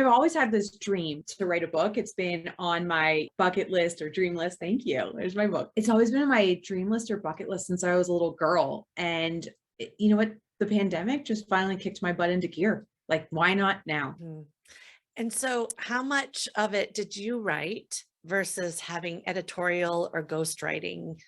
I've always had this dream to write a book. It's been on my bucket list or dream list. Thank you. There's my book. It's always been on my dream list or bucket list since I was a little girl. And you know what? The pandemic just finally kicked my butt into gear. Like, why not now? Mhm. And so how much of it did you write versus having editorial or ghostwriting?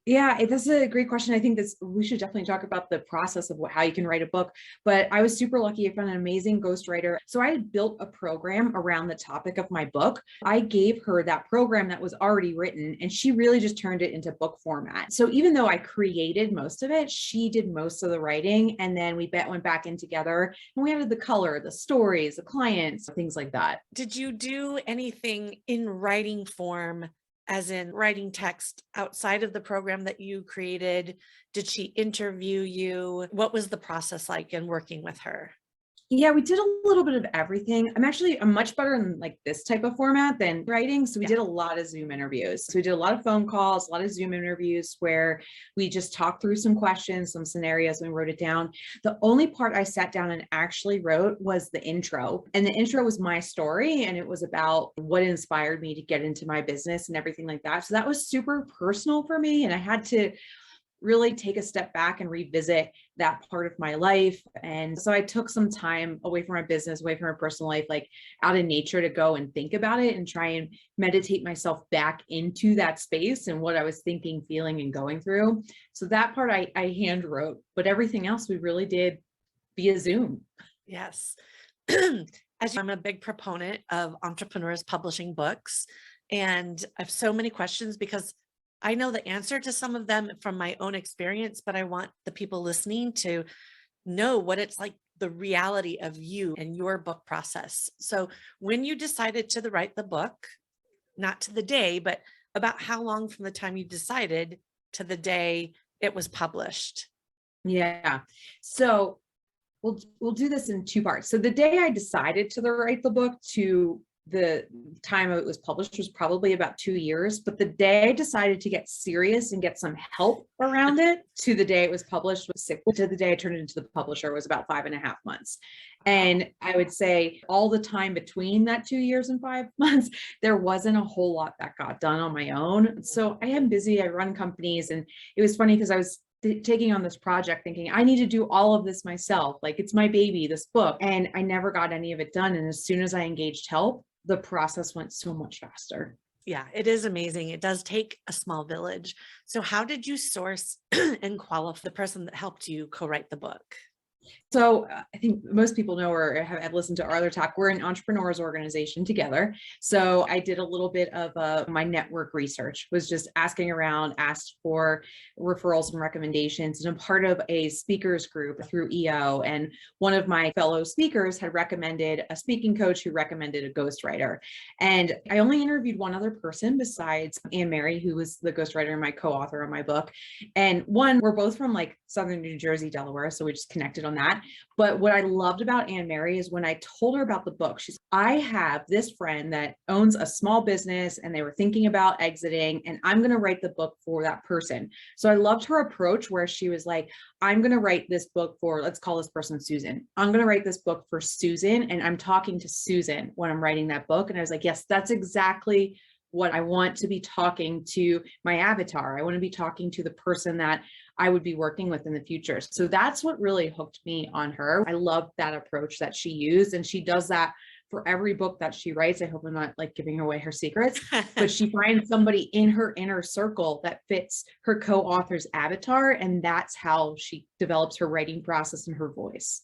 Yeah, that's a great question. I think we should definitely talk about the process of how you can write a book. But I was super lucky. I found an amazing ghostwriter. So I had built a program around the topic of my book. I gave her that program that was already written, and she really just turned it into book format. So even though I created most of it, she did most of the writing. And then went back in together and we added the color, the stories, the clients, things like that. Did you do anything in writing form, as in writing text outside of the program that you created? Did she interview you? What was the process like in working with her? Yeah, we did a little bit of everything. I'm much better in like this type of format than writing. So we Yeah. did a lot of Zoom interviews. So we did a lot of phone calls, a lot of Zoom interviews where we just talked through some questions, some scenarios, and we wrote it down. The only part I sat down and actually wrote was the intro. And the intro was my story and it was about what inspired me to get into my business and everything like that. So that was super personal for me. And I had to really take a step back and revisit that part of my life. And so I took some time away from my business, away from my personal life, like out in nature to go and think about it and try and meditate myself back into that space and what I was thinking, feeling, and going through. So that part I hand wrote, but everything else we really did via Zoom. Yes. I'm a big proponent of entrepreneurs publishing books, and I have so many questions because I know the answer to some of them from my own experience, but I want the people listening to know what it's like, the reality of you and your book process. So when you decided to write the book, not to the day, but about how long from the time you decided to the day it was published? Yeah. So we'll do this in two parts. So the day I decided to write the book to the time it was published was probably about 2 years. But the day I decided to get serious and get some help around it to the day it was published was 6. To the day I turned it into the publisher was about 5.5 months. Wow. And I would say all the time between that 2 years and 5 months, there wasn't a whole lot that got done on my own. So I am busy. I run companies, and it was funny because I was taking on this project thinking I need to do all of this myself, like it's my baby, this book, and I never got any of it done. And as soon as I engaged help, the process went so much faster. Yeah, it is amazing. It does take a small village. So how did you source and qualify the person that helped you co-write the book? So I think most people know or have listened to our other talk. We're an entrepreneurs organization together. So I did a little bit of my network research, was just asking around, asked for referrals and recommendations, and I'm part of a speakers group through EO. And one of my fellow speakers had recommended a speaking coach who recommended a ghostwriter. And I only interviewed one other person besides Anne Mary, who was the ghostwriter and my co-author on my book. And one, we're both from like Southern New Jersey, Delaware. So we just connected on that. But what I loved about Anne Mary is when I told her about the book, I have this friend that owns a small business and they were thinking about exiting, and I'm going to write the book for that person. So I loved her approach where she was like, I'm going to write this book for, let's call this person Susan. I'm going to write this book for Susan. And I'm talking to Susan when I'm writing that book. And I was like, yes, that's exactly what I want to be talking to my avatar. I want to be talking to the person that I would be working with in the future. So that's what really hooked me on her. I love that approach that she used. And she does that for every book that she writes. I hope I'm not like giving away her secrets, but she finds somebody in her inner circle that fits her co-author's avatar. And that's how she develops her writing process and her voice.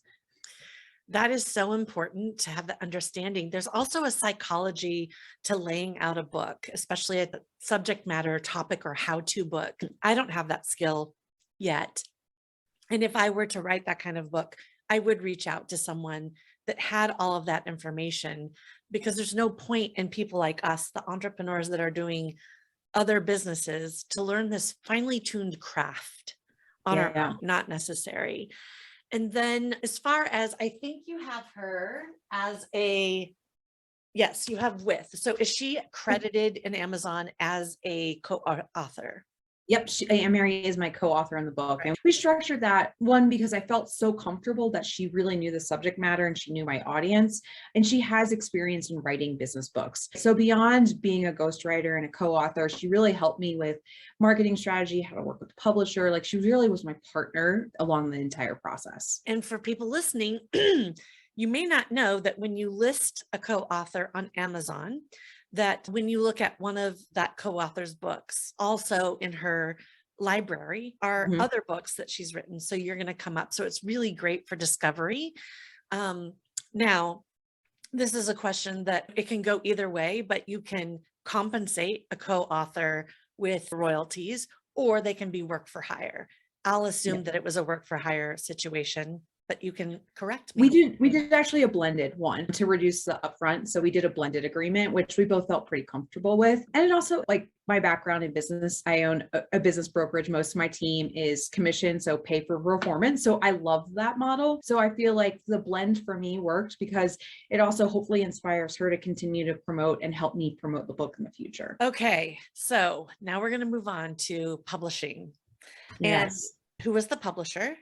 That is so important to have that understanding. There's also a psychology to laying out a book, especially a subject matter topic or how-to book. I don't have that skill yet. And if I were to write that kind of book, I would reach out to someone that had all of that information, because there's no point in people like us, the entrepreneurs that are doing other businesses, to learn this finely tuned craft on our Yeah. own, not necessary. And then as far as, I think you have her as a, yes, you have with. So is she credited in Amazon as a co-author? Yep, Aunt Mary is my co-author in the book. And we structured that one because I felt so comfortable that she really knew the subject matter and she knew my audience. And she has experience in writing business books. So beyond being a ghostwriter and a co-author, she really helped me with marketing strategy, how to work with the publisher. Like she really was my partner along the entire process. And for people listening, you may not know that when you list a co-author on Amazon, that when you look at one of that co-author's books, also in her library are Mhm. other books that she's written. So you're going to come up. So it's really great for discovery. Now, this is a question that it can go either way, but you can compensate a co-author with royalties, or they can be work for hire. I'll Yeah. assume that it was a work for hire situation, but you can correct We me. did actually a blended one to reduce the upfront. So we did a blended agreement, which we both felt pretty comfortable with. And it also, like my background in business, I own a business brokerage. Most of my team is commission, so pay for performance. So I love that model. So I feel like the blend for me worked because it also hopefully inspires her to continue to promote and help me promote the book in the future. Okay, so now we're going to move on to publishing. And Yes. who was the publisher?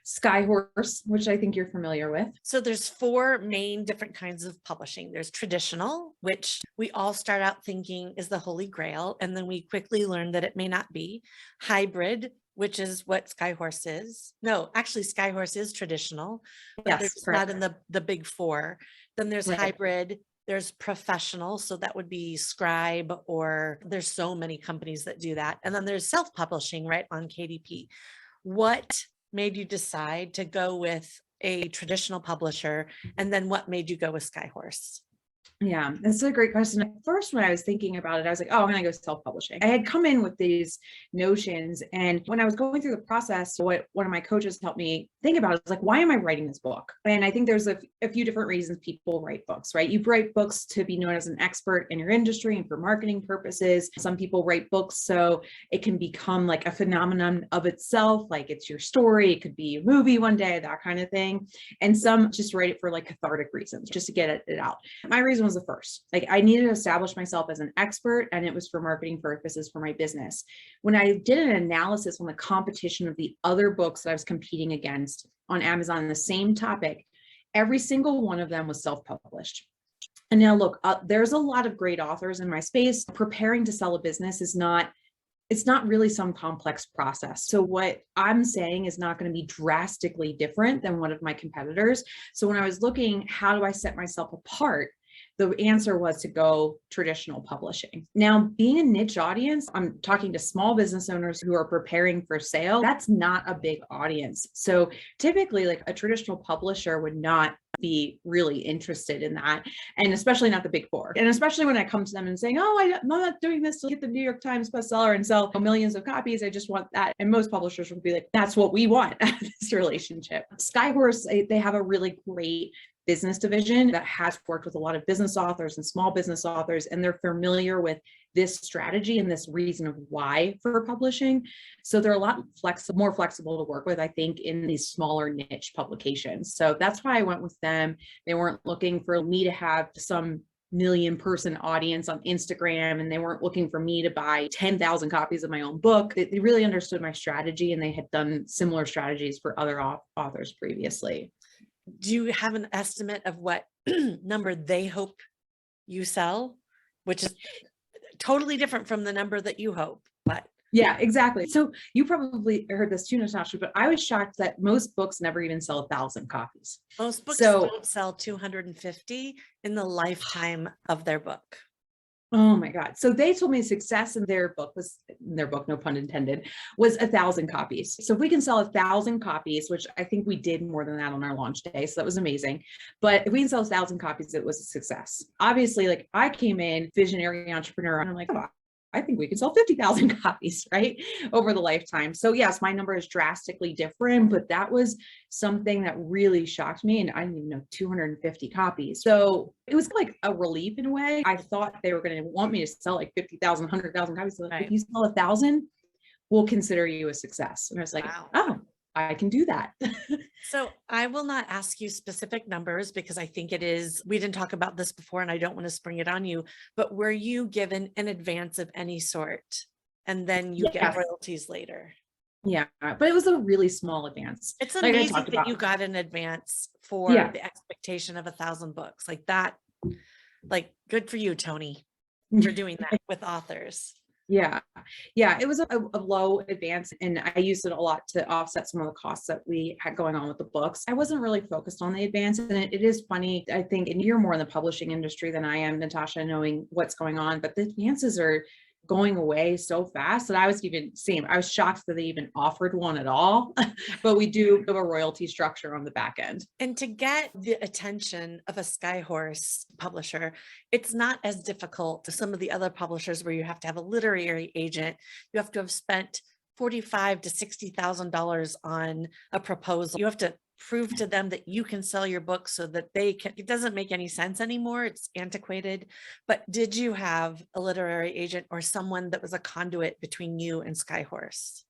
Skyhorse, which I think you're familiar with. So there's four main different kinds of publishing. There's traditional, which we all start out thinking is the holy grail, and then we quickly learn that it may not be. Hybrid, which is what Skyhorse is. No, actually Skyhorse is traditional, but they're Yes, just not correct. in the big four. Then there's Right. hybrid, there's professional, so that would be Scribe, or there's so many companies that do that. And then there's self-publishing, right, on KDP. What made you decide to go with a traditional publisher? And then what made you go with Skyhorse? Yeah, that's a great question. At first, when I was thinking about it, I was like, oh, I'm going to go self-publishing. I had come in with these notions. And when I was going through the process, what one of my coaches helped me think about is like, why am I writing this book? And I think there's a few different reasons people write books, right? You write books to be known as an expert in your industry and for marketing purposes. Some people write books so it can become like a phenomenon of itself, like it's your story. It could be a movie one day, that kind of thing. And some just write it for like cathartic reasons, just to get it out. My reason was the first. Like I needed to establish myself as an expert, and it was for marketing purposes for my business. When I did an analysis on the competition of the other books that I was competing against on Amazon on the same topic, every single one of them was self-published. And now look, there's a lot of great authors in my space. Preparing to sell a business is not, it's not really some complex process. So what I'm saying is not going to be drastically different than one of my competitors. So when I was looking, how do I set myself apart? The answer was to go traditional publishing. Now, being a niche audience, I'm talking to small business owners who are preparing for sale. That's not a big audience. So typically, like a traditional publisher would not be really interested in that, and especially not the big four. And especially when I come to them and saying, oh, I'm not doing this to get the New York Times bestseller and sell millions of copies. I just want that. And most publishers would be like, that's what we want out of this relationship. Skyhorse, they have a really great business division that has worked with a lot of business authors and small business authors, and they're familiar with this strategy and this reason of why for publishing. So they're a lot more flexible to work with, I think, in these smaller niche publications. So that's why I went with them. They weren't looking for me to have some million-person audience on Instagram, and they weren't looking for me to buy 10,000 copies of my own book. They really understood my strategy, and they had done similar strategies for other authors previously. Do you have an estimate of what number they hope you sell, which is totally different from the number that you hope, but Yeah, exactly. So you probably heard this too, Natasha, but I was shocked that most books never even sell 1,000 copies. most books So, don't sell 250 in the lifetime of their book. oh my God. So they told me success in their book, no pun intended, was 1,000 copies. So if we can sell 1,000 copies, which I think we did more than that on our launch day, so that was amazing. But if we can sell 1,000 copies, it was a success. Obviously, like I came in visionary entrepreneur, and I'm like, oh, I think we could sell 50,000 copies, right? Over the lifetime. So yes, my number is drastically different, but that was something that really shocked me. And I didn't even know 250 copies. So it was like a relief in a way. I thought they were going to want me to sell like 50,000, 100,000 copies. So like, Right. if you sell 1,000, we'll consider you a success. And I was like, Wow. oh, I can do that. So I will not ask you specific numbers because I think it is, we didn't talk about this before and I don't want to spring it on you, but were you given an advance of any sort and then you get Yes. royalties later. Yeah. But it was a really small advance. It's Like I amazing talked that you about. got an advance for Yeah. the expectation of 1,000 books like that. Like, good for you, Tony, for doing that with authors. Yeah. Yeah. It was a low advance, and I used it a lot to offset some of the costs that we had going on with the books. I wasn't really focused on the advance. And it is funny, I think, and you're more in the publishing industry than I am, Natasha, knowing what's going on, but the advances are going away so fast that I was shocked that they even offered one at all. But we do have a royalty structure on the back end. And to get the attention of a Skyhorse publisher, it's not as difficult as some of the other publishers where you have to have a literary agent. You have to have spent $45,000 to $60,000 on a proposal. You have to prove to them that you can sell your book so that they can. It doesn't make any sense anymore. It's antiquated. But did you have a literary agent or someone that was a conduit between you and Skyhorse?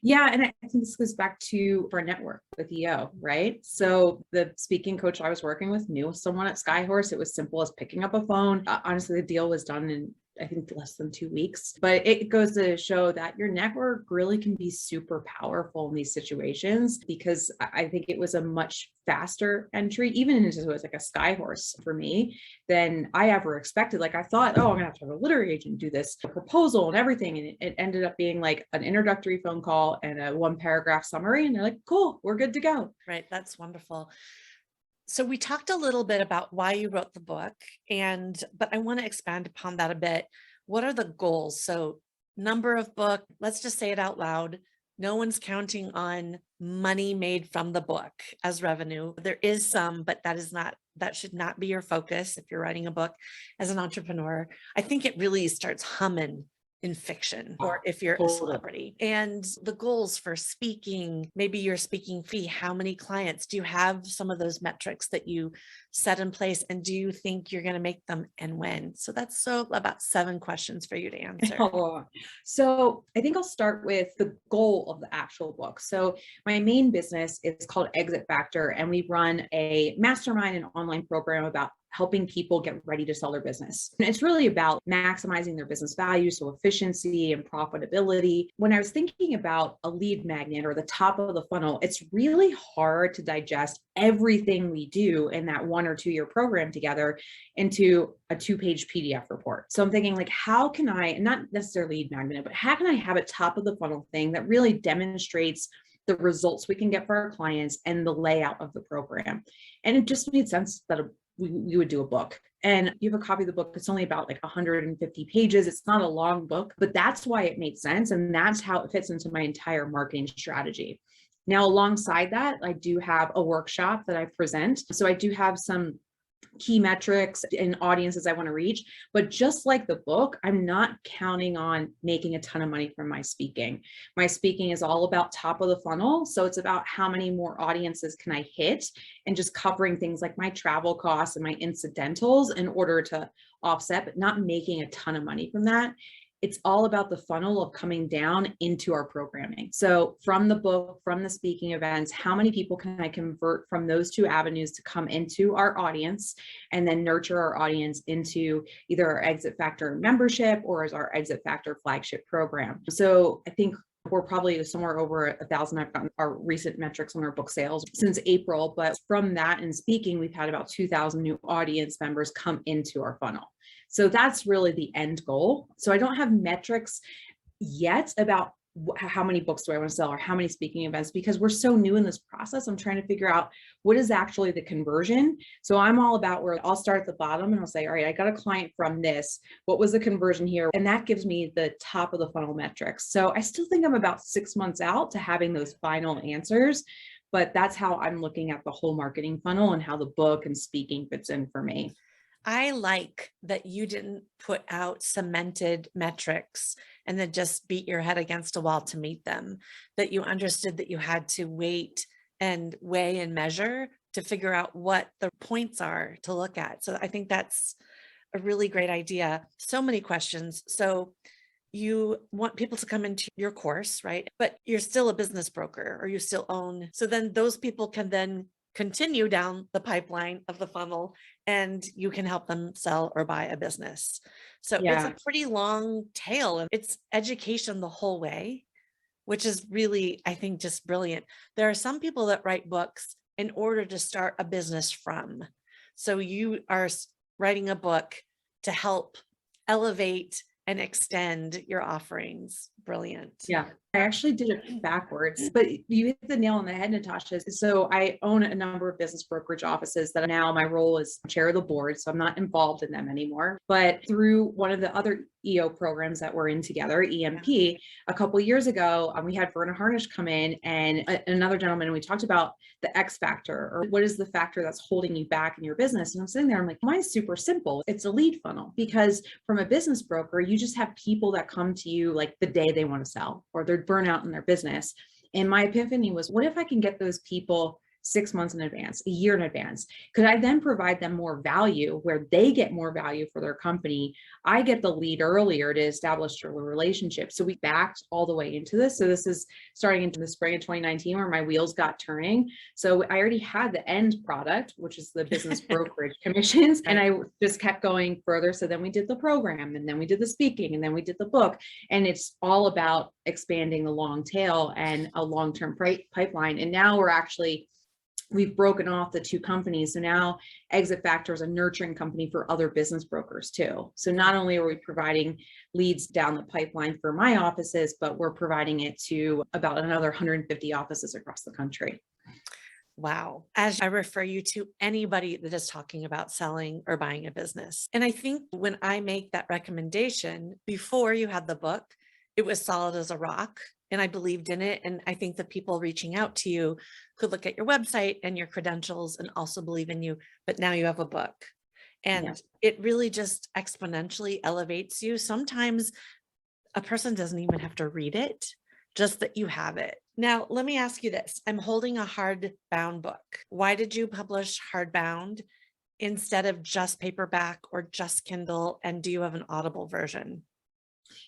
Yeah, and I think this goes back to our network with EO, right? So the speaking coach I was working with knew someone at Skyhorse. It was simple as picking up a phone. Honestly, the deal was done in, I think, less than 2 weeks. But it goes to show that your network really can be super powerful in these situations, because I think it was a much faster entry, even into it was like a Skyhorse for me, than I ever expected. Like I thought, oh, I'm gonna have to have a literary agent do this proposal and everything. And it ended up being like an introductory phone call and a 1 paragraph summary. And they're like, cool, we're good to go. Right. That's wonderful. So we talked a little bit about why you wrote the book, but I want to expand upon that a bit. What are the goals? So number of book, let's just say it out loud. No one's counting on money made from the book as revenue. There is some, but that should not be your focus if you're writing a book as an entrepreneur. I think it really starts humming in fiction, or if you're a Totally. celebrity. And the goals for speaking, maybe your speaking fee, how many clients, do you have some of those metrics that you set in place? And do you think you're going to make them, and when? So that's about 7 questions for you to answer. Oh, so I think I'll start with the goal of the actual book. So my main business is called Exit Factor, and we run a mastermind and online program about helping people get ready to sell their business. And it's really about maximizing their business value, so efficiency and profitability. When I was thinking about a lead magnet or the top of the funnel, it's really hard to digest everything we do in that 1 or 2 year program together into a 2-page PDF report. So I'm thinking, like, how can I, not necessarily lead magnet, but how can I have a top of the funnel thing that really demonstrates the results we can get for our clients and the layout of the program? And it just made sense that we would do a book. And you have a copy of the book. It's only about like 150 pages. It's not a long book, but that's why it made sense. And that's how it fits into my entire marketing strategy. Now, alongside that, I do have a workshop that I present. So I do have some key metrics and audiences I want to reach. But just like the book, I'm not counting on making a ton of money from my speaking. My speaking is all about top of the funnel. So it's about how many more audiences can I hit, and just covering things like my travel costs and my incidentals in order to offset, but not making a ton of money from that. It's all about the funnel of coming down into our programming. So from the book, from the speaking events, how many people can I convert from those 2 avenues to come into our audience, and then nurture our audience into either our Exit Factor membership or as our Exit Factor flagship program. So I think we're probably somewhere over 1,000. I've gotten our recent metrics on our book sales since April, but from that and speaking, we've had about 2,000 new audience members come into our funnel. So that's really the end goal. So I don't have metrics yet about how many books do I want to sell or how many speaking events, because we're so new in this process. I'm trying to figure out what is actually the conversion. So I'm all about where I'll start at the bottom and I'll say, all right, I got a client from this. What was the conversion here? And that gives me the top of the funnel metrics. So I still think I'm about 6 months out to having those final answers, but that's how I'm looking at the whole marketing funnel and how the book and speaking fits in for me. I like that you didn't put out cemented metrics and then just beat your head against a wall to meet them, that you understood that you had to wait and weigh and measure to figure out what the points are to look at. So I think that's a really great idea. So many questions. So you want people to come into your course, right? But you're still a business broker, or you still own. So then those people can then continue down the pipeline of the funnel and you can help them sell or buy a business. So it's a Yeah. pretty long tail and it's education the whole way, which is really, I think, just brilliant. There are some people that write books in order to start a business from. So you are writing a book to help elevate and extend your offerings. Brilliant. Yeah, I actually did it backwards, but you hit the nail on the head, Natasha. So I own a number of business brokerage offices that now my role is chair of the board. So I'm not involved in them anymore. But through one of the other EO programs that we're in together, EMP, a couple of years ago, we had Verna Harnish come in and another gentleman, and we talked about the X factor, or what is the factor that's holding you back in your business. And I'm sitting there, I'm like, mine's super simple. It's a lead funnel, because from a business broker, you just have people that come to you like the day they want to sell or they're burnout in their business. And my epiphany was, what if I can get those people 6 months in advance, a year in advance? Could I then provide them more value where they get more value for their company? I get the lead earlier to establish a relationship. So we backed all the way into this. So this is starting into the spring of 2019 where my wheels got turning. So I already had the end product, which is the business brokerage commissions. And I just kept going further. So then we did the program, and then we did the speaking, and then we did the book. And it's all about expanding the long tail and a long-term pipeline. And now we've broken off the two companies. So now Exit Factor is a nurturing company for other business brokers too. So not only are we providing leads down the pipeline for my offices, but we're providing it to about another 150 offices across the country. Wow. As I refer you to anybody that is talking about selling or buying a business. And I think when I make that recommendation, before you had the book, it was solid as a rock. And I believed in it. And I think the people reaching out to you could look at your website and your credentials and also believe in you. But now you have a book, and it really just exponentially elevates you. Sometimes a person doesn't even have to read it, just that you have it. Now, let me ask you this. I'm holding a hardbound book. Why did you publish hardbound instead of just paperback or just Kindle? And do you have an Audible version?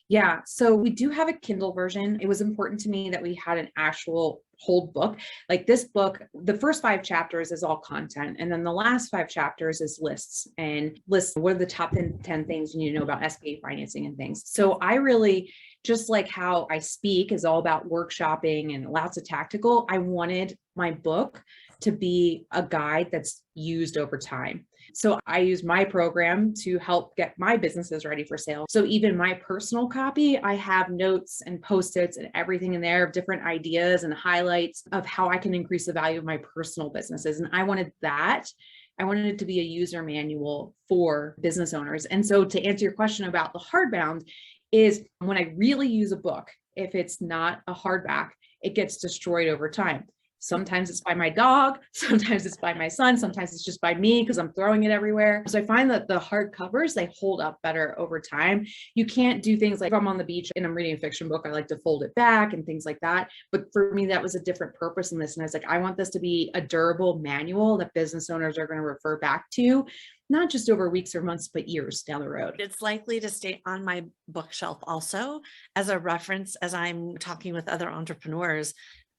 Yeah, so we do have a Kindle version. It was important to me that we had an actual whole book. Like this book, the first 5 chapters is all content. And then the last 5 chapters is lists, and lists what are the top 10 things you need to know about SBA financing and things. So I really, just like how I speak is all about workshopping and lots of tactical, I wanted my book to be a guide that's used over time. So I use my program to help get my businesses ready for sale. So even my personal copy, I have notes and post-its and everything in there of different ideas and highlights of how I can increase the value of my personal businesses. And I wanted that. I wanted it to be a user manual for business owners. And so to answer your question about the hardbound is when I really use a book, if it's not a hardback, it gets destroyed over time. Sometimes it's by my dog, sometimes it's by my son, sometimes it's just by me because I'm throwing it everywhere. So I find that the hard covers, they hold up better over time. You can't do things like if I'm on the beach and I'm reading a fiction book, I like to fold it back and things like that. But for me, that was a different purpose in this. And I was like, I want this to be a durable manual that business owners are going to refer back to, not just over weeks or months, but years down the road. It's likely to stay on my bookshelf also as a reference as I'm talking with other entrepreneurs.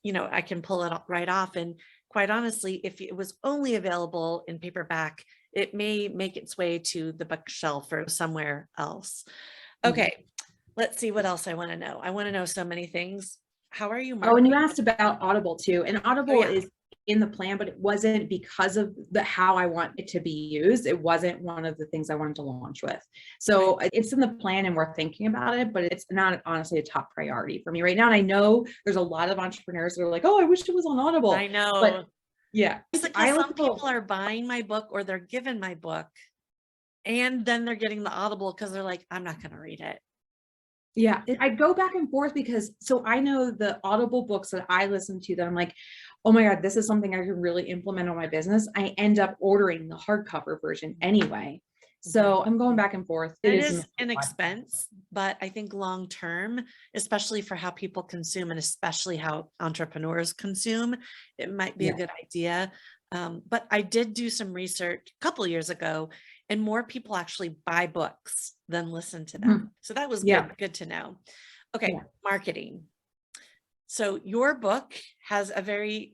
I can pull it right off. And quite honestly, if it was only available in paperback, it may make its way to the bookshelf or somewhere else. Okay, let's see what else I want to know. I want to know so many things. How are you marketing? Oh, and you asked about Audible too. And Audible is in the plan, but it wasn't because of how I want it to be used. It wasn't one of the things I wanted to launch with. So it's in the plan and we're thinking about it, but it's not honestly a top priority for me right now. And I know there's a lot of entrepreneurs that are like, oh, I wish it was on Audible. I know. But yeah. Because some people are buying my book or they're given my book and then they're getting the Audible because they're like, I'm not going to read it. Yeah, I go back and forth because so I know the Audible books that I listen to that I'm like, oh my God, this is something I can really implement on my business. I end up ordering the hardcover version anyway. So I'm going back and forth. It is an expense, but I think long term, especially for how people consume and especially how entrepreneurs consume, it might be a good idea. But I did do some research a couple of years ago, and more people actually buy books than listen to them. So that was good to know. Okay, marketing. So your book has very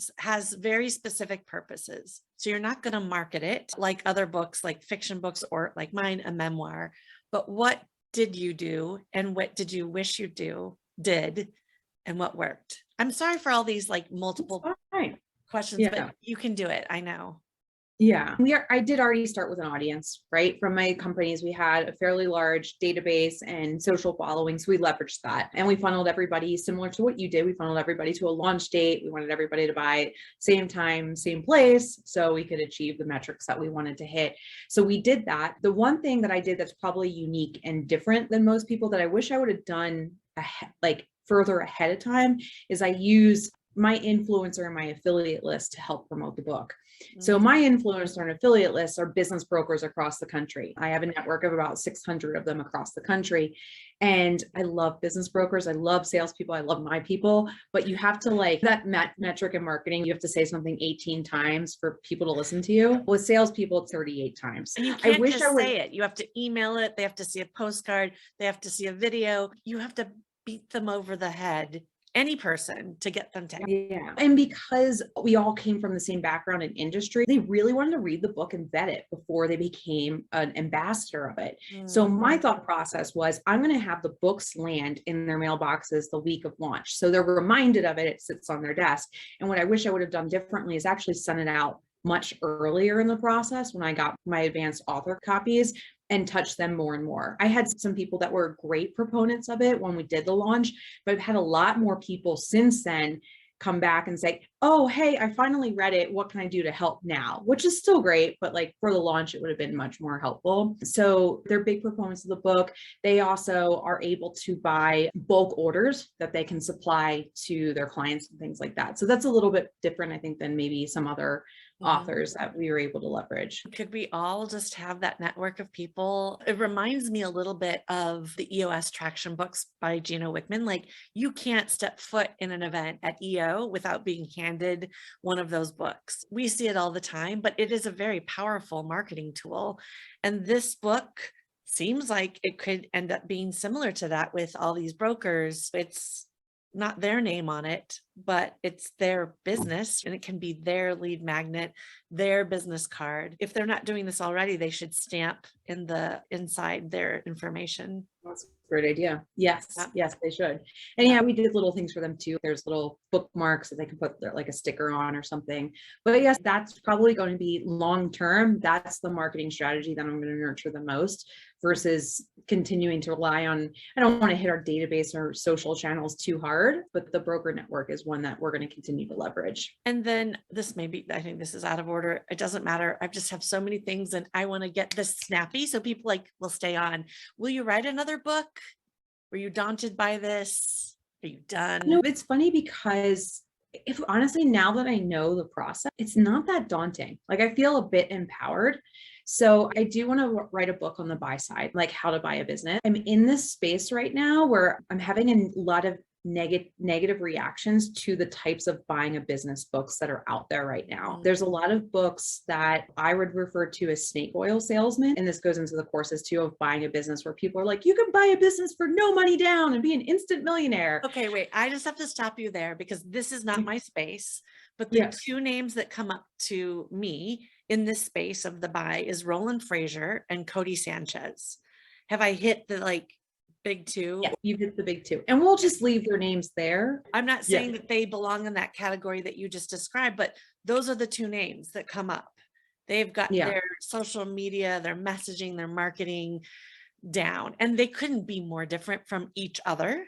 specific purposes. So you're not going to market it like other books, like fiction books or like mine, a memoir. But what did you do and what did you wish you did and what worked? I'm sorry for all these like multiple Fine. questions, but Yeah. you can do it. I know. Yeah, I did already start with an audience, right? From my companies, we had a fairly large database and social following. So we leveraged that and we funneled everybody similar to what you did. We funneled everybody to a launch date. We wanted everybody to buy same time, same place, so we could achieve the metrics that we wanted to hit. So we did that. The one thing that I did that's probably unique and different than most people that I wish I would have done like further ahead of time is I use my influencer and my affiliate list to help promote the book. So my influencer and affiliate lists are business brokers across the country. I have a network of about 600 of them across the country. And I love business brokers. I love salespeople. I love my people, but you have to like that metric in marketing. You have to say something 18 times for people to listen to you. With salespeople, it's 38 times. And you I can't wish I just would. say it. You have to email it. They have to see a postcard. They have to see a video. You have to beat them over the head, any person, to get them to. Yeah. And because we all came from the same background in industry, they really wanted to read the book and vet it before they became an ambassador of it. So my thought process was, I'm going to have the books land in their mailboxes the week of launch. So they're reminded of it. It sits on their desk. And what I wish I would have done differently is actually send it out much earlier in the process when I got my advanced author copies and touch them more and more. I had some people that were great proponents of it when we did the launch, but I've had a lot more people since then come back and say, oh, hey, I finally read it. What can I do to help now? Which is still great, but like for the launch, it would have been much more helpful. So they're big proponents of the book. They also are able to buy bulk orders that they can supply to their clients and things like that. So that's a little bit different, I think, than maybe some other authors that we were able to leverage. Could we all just have that network of people? It reminds me a little bit of the EOS Traction books by Gino Wickman. Like, you can't step foot in an event at EO without being handed one of those books. We see it all the time, but it is a very powerful marketing tool. And this book seems like it could end up being similar to that with all these brokers. It's not their name on it, but it's their business and it can be their lead magnet, their business card. If they're not doing this already, they should stamp in the inside their information. That's a great idea. Yes, Yeah. yes, they should. And yeah, we did little things for them too. There's little bookmarks that they can put like a sticker on or something. But yes, that's probably going to be long term. That's the marketing strategy that I'm going to nurture the most versus continuing to rely on, I don't want to hit our database or social channels too hard, but the broker network is one that we're going to continue to leverage. And then this may be, I think this is out of order. It doesn't matter. I just have so many things and I want to get this snappy so people like will stay on. Will you write another book? Were you daunted by this? Are you done? No, it's funny because if honestly, now that I know the process, it's not that daunting. Like I feel a bit empowered. So I do want to write a book on the buy side, like how to buy a business. I'm in this space right now where I'm having a lot of negative reactions to the types of buying a business books that are out there right now. There's a lot of books that I would refer to as snake oil salesmen. And this goes into the courses too of buying a business where people are like, you can buy a business for no money down and be an instant millionaire. Okay, wait, I just have to stop you there because this is not my space. But the two names that come up to me in this space of the buy is Roland Frazier and Cody Sanchez. Have I hit the like big two? Yeah, you've hit the big two. And we'll just leave their names there. I'm not saying that they belong in that category that you just described, but those are the two names that come up. They've got their social media, their messaging, their marketing down, and they couldn't be more different from each other.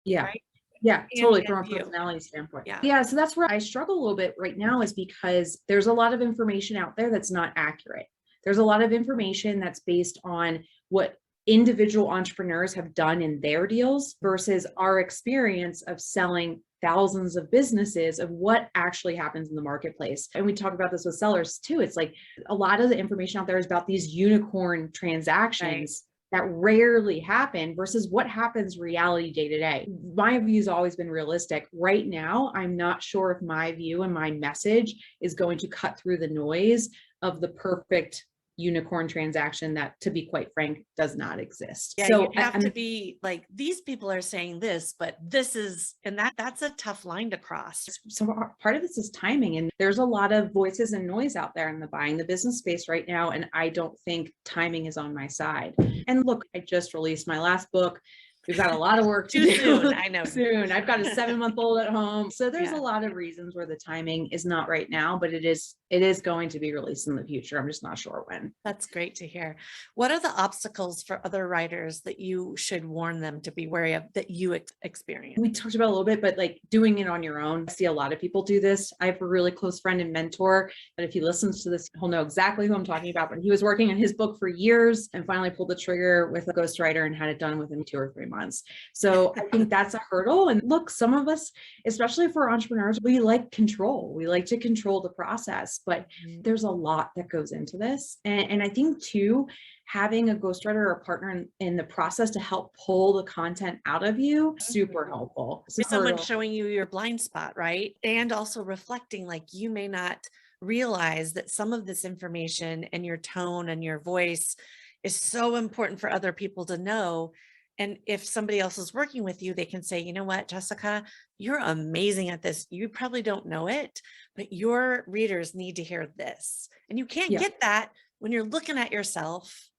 Yeah. Right? Yeah, totally. From a personality standpoint. Yeah. So that's where I struggle a little bit right now is because there's a lot of information out there that's not accurate. There's a lot of information that's based on what individual entrepreneurs have done in their deals versus our experience of selling thousands of businesses of what actually happens in the marketplace. And we talk about this with sellers too. It's like a lot of the information out there is about these unicorn transactions that rarely happen versus what happens reality day to day. My view has always been realistic. Right now, I'm not sure if my view and my message is going to cut through the noise of the perfect unicorn transaction that, to be quite frank, does not exist. Yeah, So you'd have to I'm be like, these people are saying this, but this is, and that's a tough line to cross. so part of this is timing, and there's a lot of voices and noise out there in the buying the business space right now, and I don't think timing is on my side. And look, I just released my last book. We've got a lot of work to Too do. soon, I know. Soon. I've got a 7-month-old at home. So there's Yeah. a lot of reasons where the timing is not right now, but it is going to be released in the future. I'm just not sure when. That's great to hear. What are the obstacles for other writers that you should warn them to be wary of that you experience? We talked about a little bit, but like doing it on your own. I see a lot of people do this. I have a really close friend and mentor that if he listens to this, he'll know exactly who I'm talking about. But he was working on his book for years and finally pulled the trigger with a ghostwriter and had it done within 2 or 3 months. So I think that's a hurdle. And look, some of us, especially for entrepreneurs, we like control. We like to control the process, but there's a lot that goes into this. And I think too, having a ghostwriter or a partner in the process to help pull the content out of you, super helpful. Someone showing you your blind spot, right? And also reflecting, like, you may not realize that some of this information and your tone and your voice is so important for other people to know. And if somebody else is working with you, they can say, you know what, Jessica, you're amazing at this. You probably don't know it, but your readers need to hear this. And you can't get that when you're looking at yourself.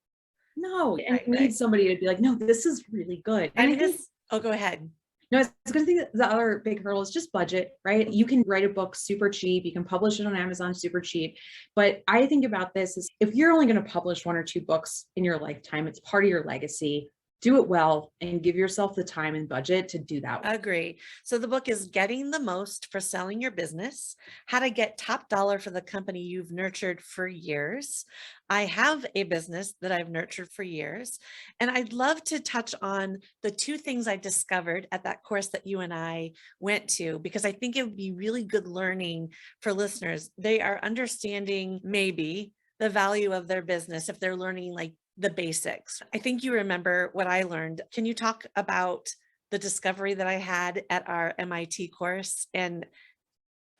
No, and you need somebody to be like, no, this is really good. And I think, oh, go ahead. No, I was going to think that the other big hurdle is just budget, right? You can write a book super cheap. You can publish it on Amazon super cheap. But I think about this is if you're only going to publish 1 or 2 books in your lifetime, it's part of your legacy. Do it well and give yourself the time and budget to do that. Agree. So the book is Getting the Most for Selling Your Business, How to Get Top Dollar for the Company You've Nurtured for Years. I have a business that I've nurtured for years, and I'd love to touch on the 2 things I discovered at that course that you and I went to, because I think it would be really good learning for listeners. They are understanding maybe the value of their business if they're learning like the basics. I think you remember what I learned. Can you talk about the discovery that I had at our MIT course and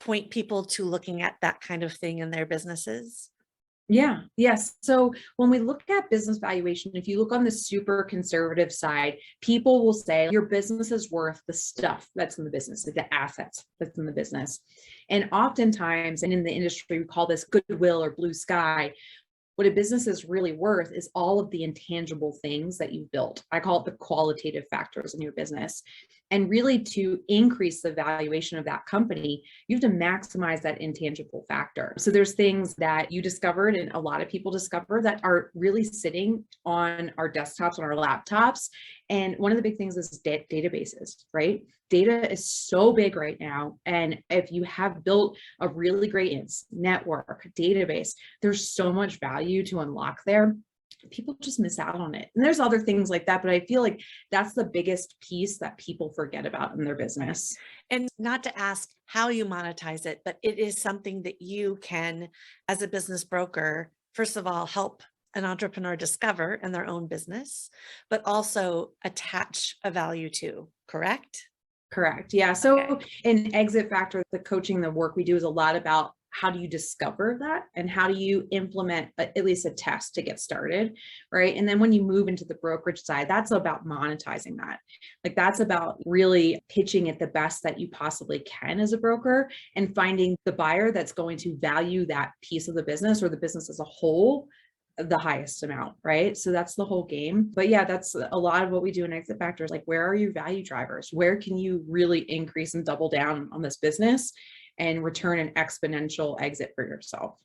point people to looking at that kind of thing in their businesses? Yeah. Yes. So when we look at business valuation, if you look on the super conservative side, people will say your business is worth the stuff that's in the business, like the assets that's in the business. And oftentimes, and in the industry, we call this goodwill or blue sky. What a business is really worth is all of the intangible things that you've built. I call it the qualitative factors in your business. And really, to increase the valuation of that company, you have to maximize that intangible factor. So there's things that you discovered and a lot of people discover that are really sitting on our desktops, on our laptops. And one of the big things is databases, right? Data is so big right now. And if you have built a really great network database, there's so much value to unlock there. People just miss out on it. And there's other things like that, but I feel like that's the biggest piece that people forget about in their business. And not to ask how you monetize it, but it is something that you can, as a business broker, first of all, help an entrepreneur discover in their own business, but also attach a value to, correct? Correct. Yeah. So in Exit Factor, the coaching, the work we do is a lot about how do you discover that and how do you implement at least a test to get started, right? And then when you move into the brokerage side, that's about monetizing that. Like that's about really pitching it the best that you possibly can as a broker and finding the buyer that's going to value that piece of the business or the business as a whole the highest amount, right? So that's the whole game. But yeah, that's a lot of what we do in Exit Factors. Like, where are your value drivers? Where can you really increase and double down on this business and return an exponential exit for yourself?